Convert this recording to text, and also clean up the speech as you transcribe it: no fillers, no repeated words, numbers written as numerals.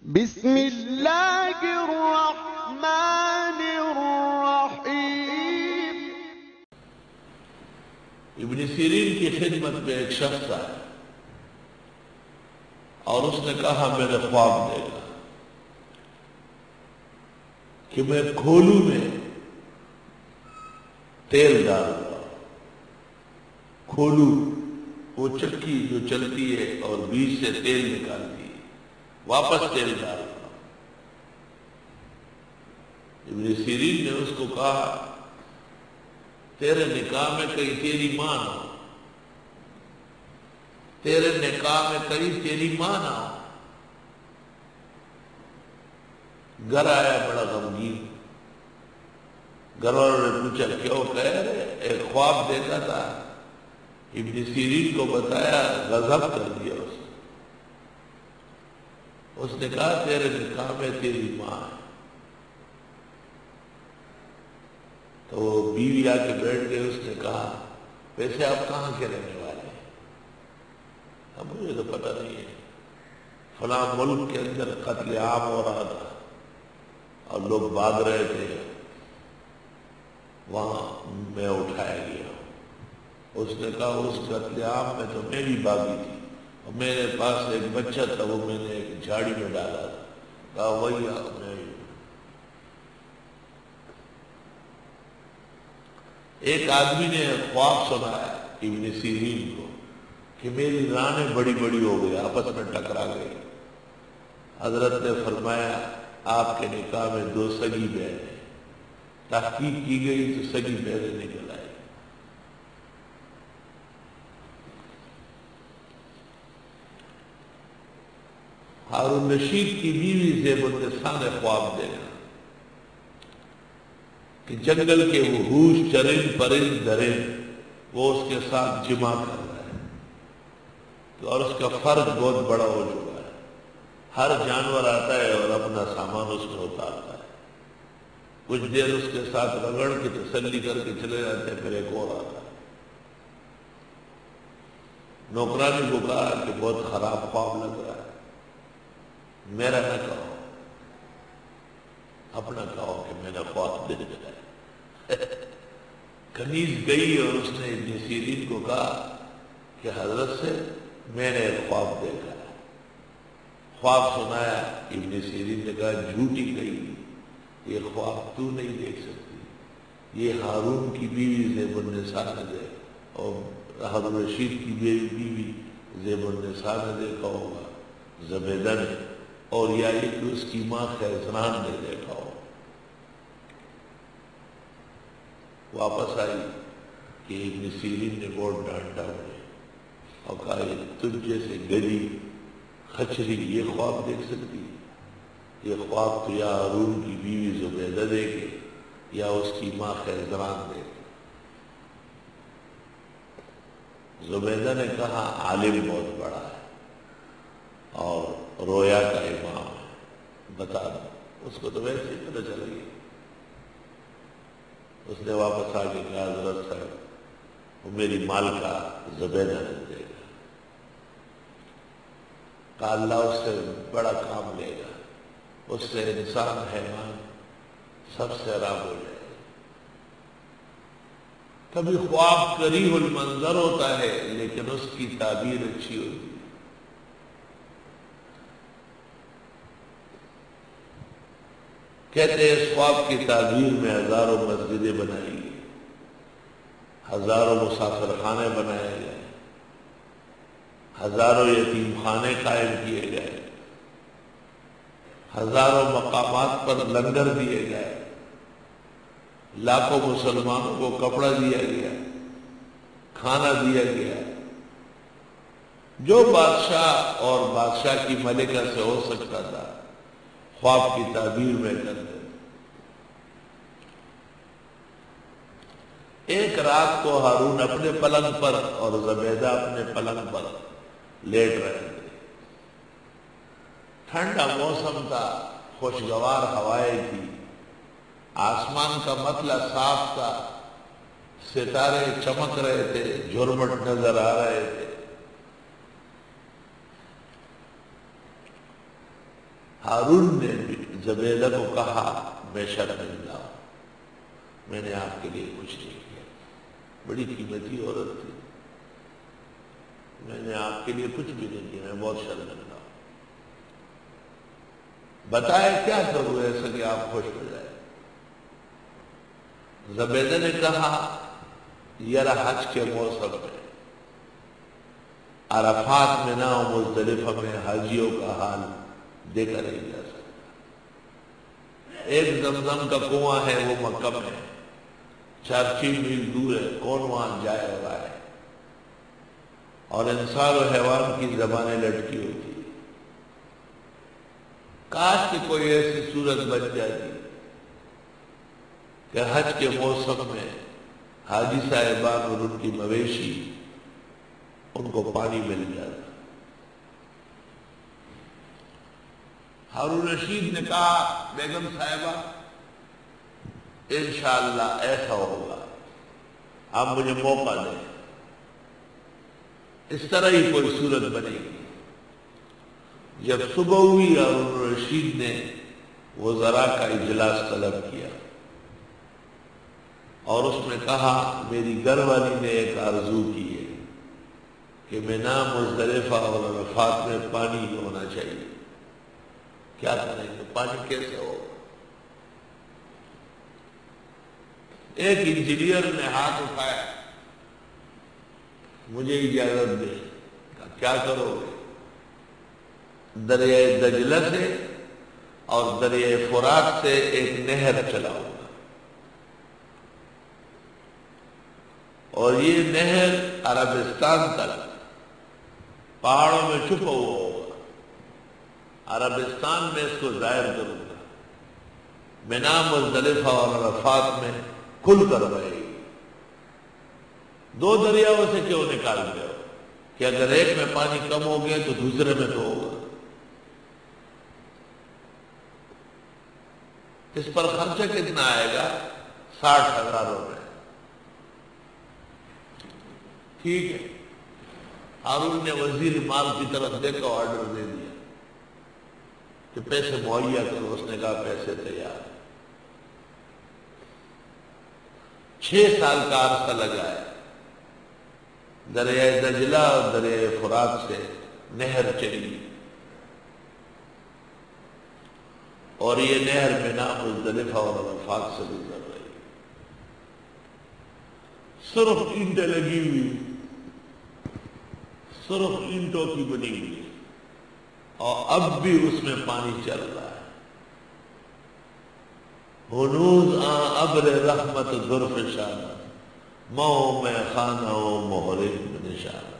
بسم اللہ الرحمن الرحیم۔ ابن سیرین کی خدمت میں ایک شخص آیا اور اس نے کہا میرے خواب دیکھا کہ میں کھولو میں تیل ڈال رہا ہوں۔ کھولو وہ چکی جو چلتی ہے اور بیچ سے تیل نکالتی ہے، واپس تیل ڈال رہا ہوں۔ ابن سیرین نے اس کو کہا تیرے نکاح میں کہیں تیری ماں نہ ہو، تیرے نکاح میں کہیں تیری ماں نہ ہو۔ گھر آیا بڑا غمگین، گھر والوں نے پوچھا کیوں؟ کہہ رہے ایک خواب دیکھا تھا، ابن سیرین کو بتایا، غضب کر دیا اس نے کہا تیرے نکاح میں تیری ماں ہے۔ تو وہ بیوی آ کے بیٹھ گئے، اس نے کہا ویسے آپ کہاں کے رہنے والے ہیں؟ اب مجھے تو پتہ نہیں ہے، فلاں ملک کے اندر قتل عام ہو رہا تھا اور لوگ بھاگ رہے تھے، وہاں میں اٹھایا گیا۔ اس نے کہا اس قتل عام میں تو میں بھی بھاگی تھی، اور میرے پاس ایک بچہ تھا، وہ میں نے ایک جھاڑی میں ڈالا تھا۔ کہا وہی میں۔ ایک آدمی نے خواب سنایا ابن سیرین کو کہ میری رانیں بڑی بڑی ہو گئی، آپس میں ٹکرا گئی۔ حضرت نے فرمایا آپ کے نکاح میں 2 سگی بہنیں، تحقیق کی گئی تو سگی بہنیں نکل آئی۔ ہارون رشید کی بیوی زیب النساء نے خواب دیکھا کہ جنگل کے وحوش، چرند پرند درند وہ اس کے ساتھ جمع کر رہے ہیں، اور اس کا فرق بہت بڑا ہو چکا ہے۔ ہر جانور آتا ہے اور اپنا سامان اس میں اتارتا ہے، کچھ دیر اس کے ساتھ رگڑ کے تسلی کر کے چلے جاتے ہیں، پھر ایک اور آتا ہے۔ نوکرانی کو کہا کہ بہت خراب خواب لگ رہا ہے، میرا نہ کہو، اپنا کہو کہ میں نے خواب دیکھا ہے۔ کنیز گئی اور اس نے ابن سیرین کو کہا کہ حضرت سے میں نے ایک خواب دیکھا ہے۔ خواب سنایا، ابن سیرین نے کہا جھوٹی گئی، یہ خواب تو نہیں دیکھ سکتی، یہ ہارون کی بیوی زیب النساء نے دیکھا، اور ہارون رشید کی بیوی زیب النساء نے دیکھا ہوگا، زبیدہ نے، اور یا یہ کہ اس کی ماں خیزران نے دیکھا ہو۔ واپس آئی کہ ابن سیرین نے بہت ڈانٹا مجھے اور کہا یہ تجھ جیسے گدی خچری یہ خواب دیکھ سکتی ہے؟ یہ خواب تو یا ہارون کی بیوی زبیدہ دیکھے یا اس کی ماں خیزران دیکھے۔ زبیدہ نے کہا عالم بہت بڑا ہے اور رویا کا امام ہے، بتا دو۔ اس کو تو ویسے ہی پتہ چل گئی۔ اس نے واپس آ کے کہا حضرت صاحب وہ میری مالکہ زبیدہ نے دیکھا۔ کہا اللہ اس سے بڑا کام لے گا، اس سے انسان حیوان سب سے آرام ہو جائے گا۔ کبھی خواب قریح المنظر ہوتا ہے لیکن اس کی تعبیر اچھی ہوتی ہے۔ کہتے ہیں اس خواب کی تعبیر میں ہزاروں مسجدیں بنائی گئی، ہزاروں مسافر خانے بنائے گئے، ہزاروں یتیم خانے قائم کیے گئے، ہزاروں مقامات پر لنگر دیے گئے، لاکھوں مسلمانوں کو کپڑا دیا گیا، کھانا دیا گیا۔ جو بادشاہ اور بادشاہ کی ملکہ سے ہو سکتا تھا خواب کی تعبیر میں کرتے۔ ایک رات کو ہارون اپنے پلنگ پر اور زبیدہ اپنے پلنگ پر لیٹ رہے تھے۔ ٹھنڈا موسم تھا، خوشگوار ہوائیں تھی، آسمان کا مطلع صاف تھا، ستارے چمک رہے تھے، جھرمٹ نظر آ رہے تھے۔ ہارون نے زبیدہ کو کہا میں شرمندہ ہوں، میں نے آپ کے لیے کچھ نہیں کیا، بڑی قیمتی عورت تھی، میں نے آپ کے لیے کچھ بھی نہیں کیا، میں بہت شرمندہ ہوں، بتائے کیا کروں ایسا کہ آپ خوش ہو جائے۔ زبیدہ نے کہا یار حج کے موسم میں عرفات میں نہ ہو، مزدلفہ میں حاجیوں کا حال دیکھا نہیں جا سکتا۔ ایک زمزم کا کنواں ہے وہ مکہ میں 4-6 میل دور ہے، کون وہاں جائے ہو رہا ہے، اور انسان و حیوان کی زبانیں لٹکی ہوتی، کاش کہ کوئی ایسی صورت بن جاتی کہ حج کے موسم میں حاجی صاحبان اور ان کی مویشی ان کو پانی مل جاتا۔ ہارون رشید نے کہا بیگم صاحبہ انشاءاللہ ایسا ہوگا، آپ مجھے موقع دیں، اس طرح ہی کوئی صورت بنے گی۔ جب صبح ہوئی ہارون رشید نے وزراء کا اجلاس طلب کیا اور اس میں کہا میری گھر والی نے ایک آرزو کی ہے کہ مینا مزدلفہ اور عرفات میں پانی ہونا چاہیے، کیا کریں گے، پانی کیسے ہوگا؟ ایک انجینئر نے ہاتھ اٹھایا، مجھے اجازت دے، کیا کرو گے؟ دریائے دجلہ سے اور دریائے فرات سے ایک نہر چلاؤ گا، اور یہ نہر عربستان تک پہاڑوں میں چھپا ہوا ہوگا، عربستان میں اس کو ظاہر کروں گا، مینا مزدلفہ اور عرفات میں کھل کر رہے گی۔ 2 دریاؤں سے کیوں نکال رہے ہو کہ اگر ایک میں پانی کم ہو گیا تو دوسرے میں تو ہوگا۔ اس پر خرچہ کتنا آئے گا؟ 60,000 روپے۔ ٹھیک ہے، ہارون نے وزیر مال کی طرف دیکھا، آرڈر دے دیا کہ پیسے مہیا کرو، اس نے کہا پیسے تیار۔ 6 سال کا عرصہ لگا ہے، دریائے دجلہ اور دریائے فرات سے نہر چلی، اور یہ نہر مینا مزدلفہ اور عرفات سے گزر رہی، صرف اینٹیں لگی ہوئی، صرف اینٹوں کی بنی ہوئی، اور اب بھی اس میں پانی چل رہا ہے۔ ہنوز ابر رحمت ظرف شانہ، مئو میں خانہ و محرم نشانہ۔